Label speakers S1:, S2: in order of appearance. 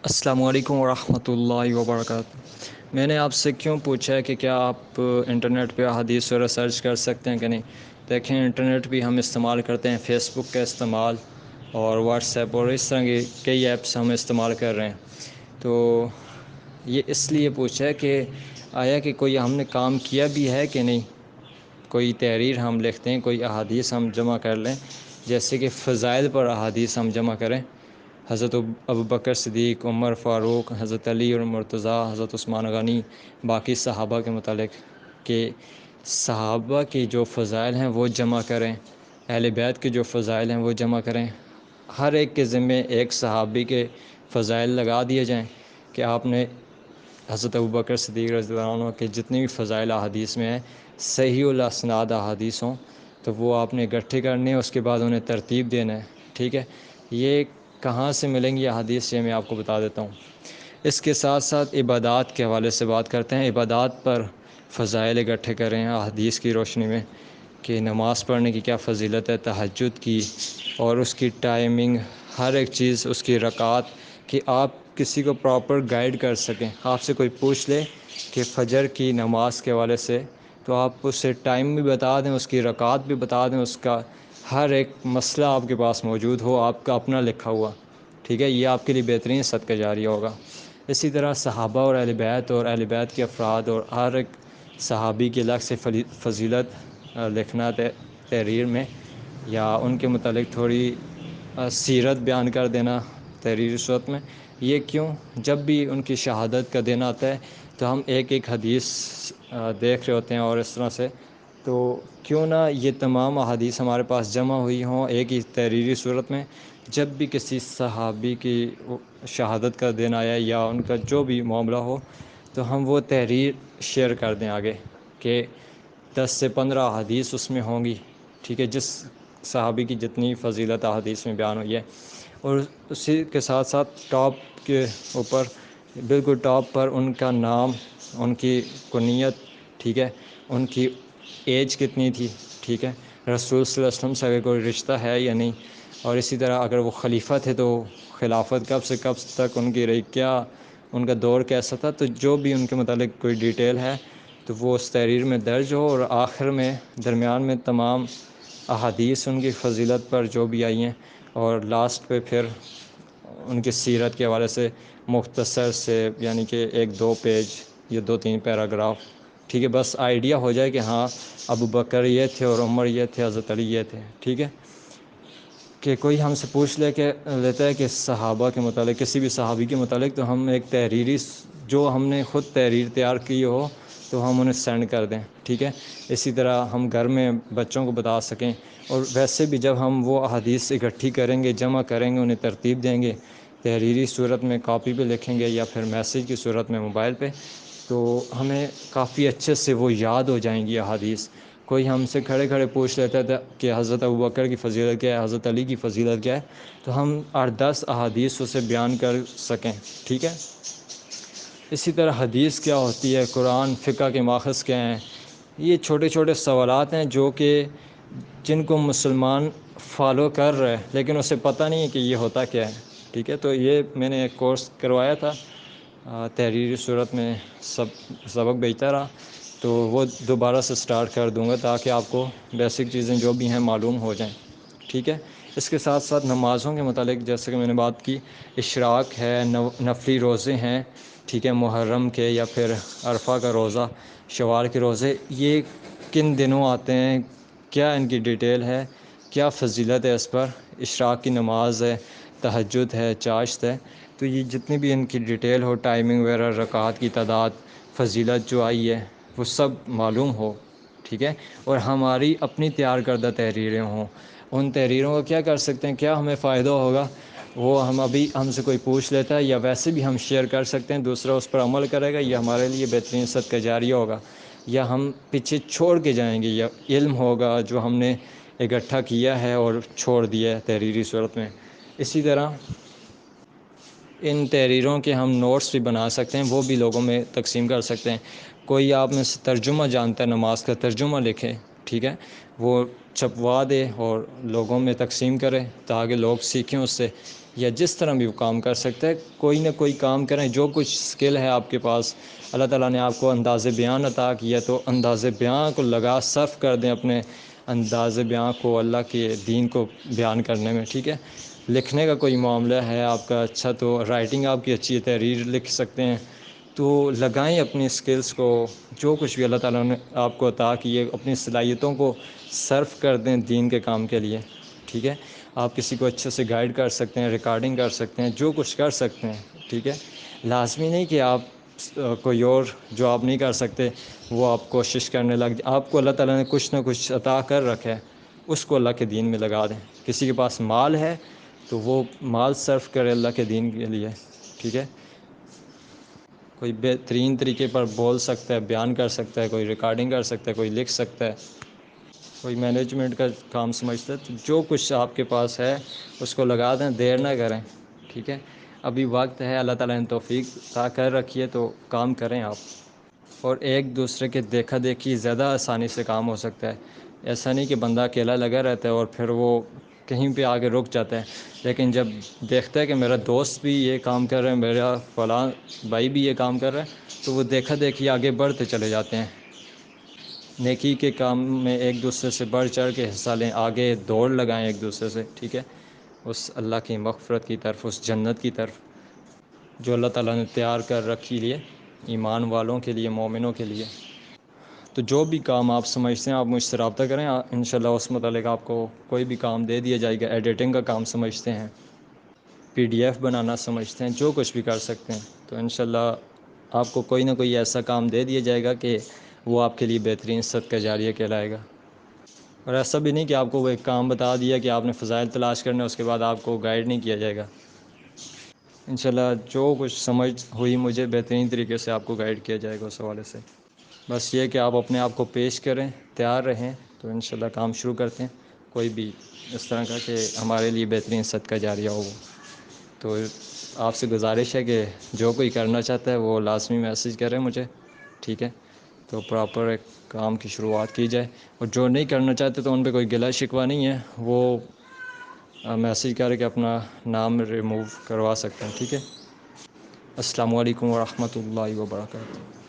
S1: السلام علیکم ورحمۃ اللہ وبرکاتہ۔ میں نے آپ سے کیوں پوچھا ہے کہ کیا آپ انٹرنیٹ پہ احادیث وغیرہ سرچ کر سکتے ہیں کہ نہیں؟ دیکھیں، انٹرنیٹ بھی ہم استعمال کرتے ہیں، فیس بک کا استعمال اور واٹس ایپ اور اس طرح کی کئی ایپس ہم استعمال کر رہے ہیں۔ تو یہ اس لیے پوچھا ہے کہ آیا کہ کوئی ہم نے کام کیا بھی ہے کہ نہیں؟ کوئی تحریر ہم لکھتے ہیں، کوئی احادیث ہم جمع کر لیں، جیسے کہ فضائل پر احادیث ہم جمع کریں، حضرت ابوبکر صدیق، عمر فاروق، حضرت علی اور مرتضیٰ، حضرت عثمان غنی، باقی صحابہ کے متعلق کہ صحابہ کی جو فضائل ہیں وہ جمع کریں، اہل بیت کے جو فضائل ہیں وہ جمع کریں، ہر ایک کے ذمے ایک صحابی کے فضائل لگا دیے جائیں کہ آپ نے حضرت ابوبکر صدیق رضی اللہ عنہ کے جتنی بھی فضائل احادیث میں ہیں صحیح الاسناد احادیث ہوں تو وہ آپ نے اکٹھے کرنے ہیں، اس کے بعد انہیں ترتیب دینا ہے۔ ٹھیک ہے، یہ کہاں سے ملیں گی احادیث، یہ میں آپ کو بتا دیتا ہوں۔ اس کے ساتھ ساتھ عبادات کے حوالے سے بات کرتے ہیں، عبادات پر فضائل اکٹھے کریں احادیث کی روشنی میں کہ نماز پڑھنے کی کیا فضیلت ہے، تہجد کی اور اس کی ٹائمنگ، ہر ایک چیز، اس کی رکعات، کہ آپ کسی کو پراپر گائیڈ کر سکیں۔ آپ سے کوئی پوچھ لے کہ فجر کی نماز کے حوالے سے تو آپ اسے ٹائم بھی بتا دیں، اس کی رکعات بھی بتا دیں، اس کا ہر ایک مسئلہ آپ کے پاس موجود ہو، آپ کا اپنا لکھا ہوا۔ ٹھیک ہے، یہ آپ کے لیے بہترین صدقہ جاریہ ہوگا۔ اسی طرح صحابہ اور اہل بیت اور اہل بیت کے افراد اور ہر ایک صحابی کی الگ سے فضیلت لکھنا تحریر میں، یا ان کے متعلق تھوڑی سیرت بیان کر دینا تحریری صورت میں۔ یہ کیوں؟ جب بھی ان کی شہادت کا دن آتا ہے تو ہم ایک ایک حدیث دیکھ رہے ہوتے ہیں اور اس طرح سے، تو کیوں نہ یہ تمام احادیث ہمارے پاس جمع ہوئی ہوں ایک ہی تحریری صورت میں۔ جب بھی کسی صحابی کی شہادت کا دن آیا یا ان کا جو بھی معاملہ ہو تو ہم وہ تحریر شیئر کر دیں آگے کہ 10 سے 15 احادیث اس میں ہوں گی۔ ٹھیک ہے، جس صحابی کی جتنی فضیلت احادیث میں بیان ہوئی ہے، اور اسی کے ساتھ ساتھ ٹاپ کے اوپر، بالکل ٹاپ پر ان کا نام، ان کی کنیت، ٹھیک ہے، ان کی ایج کتنی تھی، ٹھیک ہے، رسول صلی اللہ علیہ وسلم سے اگر کوئی رشتہ ہے یا نہیں، اور اسی طرح اگر وہ خلیفہ تھے تو خلافت کب سے کب تک ان کی رہی، کیا ان کا دور کیسا تھا، تو جو بھی ان کے متعلق کوئی ڈیٹیل ہے تو وہ اس تحریر میں درج ہو، اور آخر میں درمیان میں تمام احادیث ان کی فضیلت پر جو بھی آئی ہیں، اور لاسٹ پہ پھر ان کی سیرت کے حوالے سے مختصر سے، یعنی کہ 1-2 پیج یا 2-3 پیراگراف، ٹھیک ہے، بس آئیڈیا ہو جائے کہ ہاں ابوبکر یہ تھے اور عمر یہ تھے، حضرت علی یہ تھے۔ ٹھیک ہے، کہ کوئی ہم سے پوچھ لیتا ہے کہ صحابہ کے متعلق، کسی بھی صحابی کے متعلق، تو ہم ایک تحریری، جو ہم نے خود تحریر تیار کی ہو تو ہم انہیں سینڈ کر دیں۔ ٹھیک ہے، اسی طرح ہم گھر میں بچوں کو بتا سکیں، اور ویسے بھی جب ہم وہ احادیث اکٹھی کریں گے، جمع کریں گے، انہیں ترتیب دیں گے تحریری صورت میں، کاپی پہ لکھیں گے یا پھر میسیج کی صورت میں موبائل پہ، تو ہمیں کافی اچھے سے وہ یاد ہو جائیں گی احادیث۔ کوئی ہم سے کھڑے کھڑے پوچھ لیتا تھا کہ حضرت ابوبکر کی فضیلت کیا ہے، حضرت علی کی فضیلت کیا ہے، تو ہم 8-10 احادیث اسے بیان کر سکیں۔ ٹھیک ہے، اسی طرح حدیث کیا ہوتی ہے، قرآن، فقہ کے ماخذ کیا ہیں، یہ چھوٹے چھوٹے سوالات ہیں جو کہ جن کو مسلمان فالو کر رہے ہیں لیکن اسے پتہ نہیں ہے کہ یہ ہوتا کیا ہے۔ ٹھیک ہے، تو یہ میں نے ایک کورس کروایا تھا تحریری صورت میں، سبق بھیجتا رہا، تو وہ دوبارہ سے سٹارٹ کر دوں گا تاکہ آپ کو بیسک چیزیں جو بھی ہیں معلوم ہو جائیں۔ ٹھیک ہے، اس کے ساتھ ساتھ نمازوں کے متعلق جیسے کہ میں نے بات کی، اشراق ہے، نفلی روزے ہیں، ٹھیک ہے، محرم کے یا پھر عرفہ کا روزہ، شوال کے روزے، یہ کن دنوں آتے ہیں، کیا ان کی ڈیٹیل ہے، کیا فضیلت ہے اس پر، اشراق کی نماز ہے، تہجد ہے، چاشت ہے، تو یہ جتنی بھی ان کی ڈیٹیل ہو، ٹائمنگ وغیرہ، رکعات کی تعداد، فضیلت جو آئی ہے وہ سب معلوم ہو۔ ٹھیک ہے، اور ہماری اپنی تیار کردہ تحریریں ہوں، ان تحریروں کا کیا کر سکتے ہیں، کیا ہمیں فائدہ ہوگا، وہ ہم سے کوئی پوچھ لیتا ہے یا ویسے بھی ہم شیئر کر سکتے ہیں، دوسرا اس پر عمل کرے گا، یہ ہمارے لیے بہترین صدقہ جاریہ ہوگا، یا ہم پیچھے چھوڑ کے جائیں گے، یا علم ہوگا جو ہم نے اکٹھا کیا ہے اور چھوڑ دیا ہے تحریری صورت میں۔ اسی طرح ان تحریروں کے ہم نوٹس بھی بنا سکتے ہیں، وہ بھی لوگوں میں تقسیم کر سکتے ہیں۔ کوئی آپ میں سے ترجمہ جانتا ہے نماز کا، ترجمہ لکھے، ٹھیک ہے، وہ چھپوا دے اور لوگوں میں تقسیم کرے تاکہ لوگ سیکھیں اس سے، یا جس طرح بھی وہ کام کر سکتے ہیں کوئی نہ کوئی کام کریں. جو کچھ سکل ہے آپ کے پاس، اللہ تعالیٰ نے آپ کو انداز بیان عطا کیا تو انداز بیان کو لگا صرف کر دیں اپنے انداز بیان کو اللہ کے دین کو بیان کرنے میں. ٹھیک ہے، لکھنے کا کوئی معاملہ ہے آپ کا اچھا تو رائٹنگ آپ کی اچھی ہے، تحریر لکھ سکتے ہیں، تو لگائیں اپنی سکلز کو. جو کچھ بھی اللہ تعالیٰ نے آپ کو عطا کی ہے اپنی صلاحیتوں کو صرف کر دیں دین کے کام کے لیے. ٹھیک ہے، آپ کسی کو اچھے سے گائیڈ کر سکتے ہیں، ریکارڈنگ کر سکتے ہیں، جو کچھ کر سکتے ہیں. ٹھیک ہے، لازمی نہیں کہ آپ کوئی اور جو آپ نہیں کر سکتے وہ آپ کوشش کرنے لگ جائیں. آپ کو اللہ تعالیٰ نے کچھ نہ کچھ عطا کر رکھا ہے، اس کو اللہ کے دین میں لگا دیں. کسی کے پاس مال ہے تو وہ مال صرف کرے اللہ کے دین کے لیے. ٹھیک ہے، کوئی بہترین طریقے پر بول سکتا ہے، بیان کر سکتا ہے، کوئی ریکارڈنگ کر سکتا ہے، کوئی لکھ سکتا ہے، کوئی مینجمنٹ کا کام سمجھتا ہے. تو جو کچھ آپ کے پاس ہے اس کو لگا دیں، دیر نہ کریں. ٹھیک ہے، ابھی وقت ہے، اللہ تعالیٰ نے توفیق عطا کر رکھی ہے تو کام کریں آپ. اور ایک دوسرے کے دیکھا دیکھی زیادہ آسانی سے کام ہو سکتا ہے. ایسا نہیں کہ بندہ اکیلا لگا رہتا ہے اور پھر وہ کہیں پہ آگے رک جاتا ہے، لیکن جب دیکھتا ہے کہ میرا دوست بھی یہ کام کر رہا ہے، میرا فلاں بھائی بھی یہ کام کر رہا ہے، تو وہ دیکھا دیکھی آگے بڑھتے چلے جاتے ہیں. نیکی کے کام میں ایک دوسرے سے بڑھ چڑھ کے حصہ لیں، آگے دوڑ لگائیں ایک دوسرے سے. ٹھیک ہے، اس اللہ کی مغفرت کی طرف، اس جنت کی طرف جو اللہ تعالیٰ نے تیار کر رکھی لیے ایمان والوں کے لیے، مومنوں کے لیے. تو جو بھی کام آپ سمجھتے ہیں آپ مجھ سے رابطہ کریں، انشاءاللہ اس متعلق آپ کو کوئی بھی کام دے دیا جائے گا. ایڈیٹنگ کا کام سمجھتے ہیں، PDF بنانا سمجھتے ہیں، جو کچھ بھی کر سکتے ہیں، تو انشاءاللہ آپ کو کوئی نہ کوئی ایسا کام دے دیا جائے گا کہ وہ آپ کے لیے بہترین صدقہ جاریہ کہلائے گا. اور ایسا بھی نہیں کہ آپ کو وہ ایک کام بتا دیا کہ آپ نے فضائل تلاش کرنا ہے، اس کے بعد آپ کو گائیڈ نہیں کیا جائے گا. انشاءاللہ جو کچھ سمجھ ہوئی مجھے بہترین طریقے سے آپ کو گائیڈ کیا جائے گا اس حوالے سے. بس یہ کہ آپ اپنے آپ کو پیش کریں، تیار رہیں، تو انشاءاللہ کام شروع کرتے ہیں کوئی بھی اس طرح کا کہ ہمارے لیے بہترین صدقہ جاریہ ہو. تو آپ سے گزارش ہے کہ جو کوئی کرنا چاہتا ہے وہ لازمی میسیج کرے مجھے. ٹھیک ہے، تو پراپر ایک کام کی شروعات کی جائے. اور جو نہیں کرنا چاہتے تو ان پہ کوئی گلہ شکوہ نہیں ہے، وہ میسیج کر کے اپنا نام ریموو کروا سکتے ہیں. ٹھیک ہے، السلام علیکم ورحمۃ اللہ وبرکاتہ.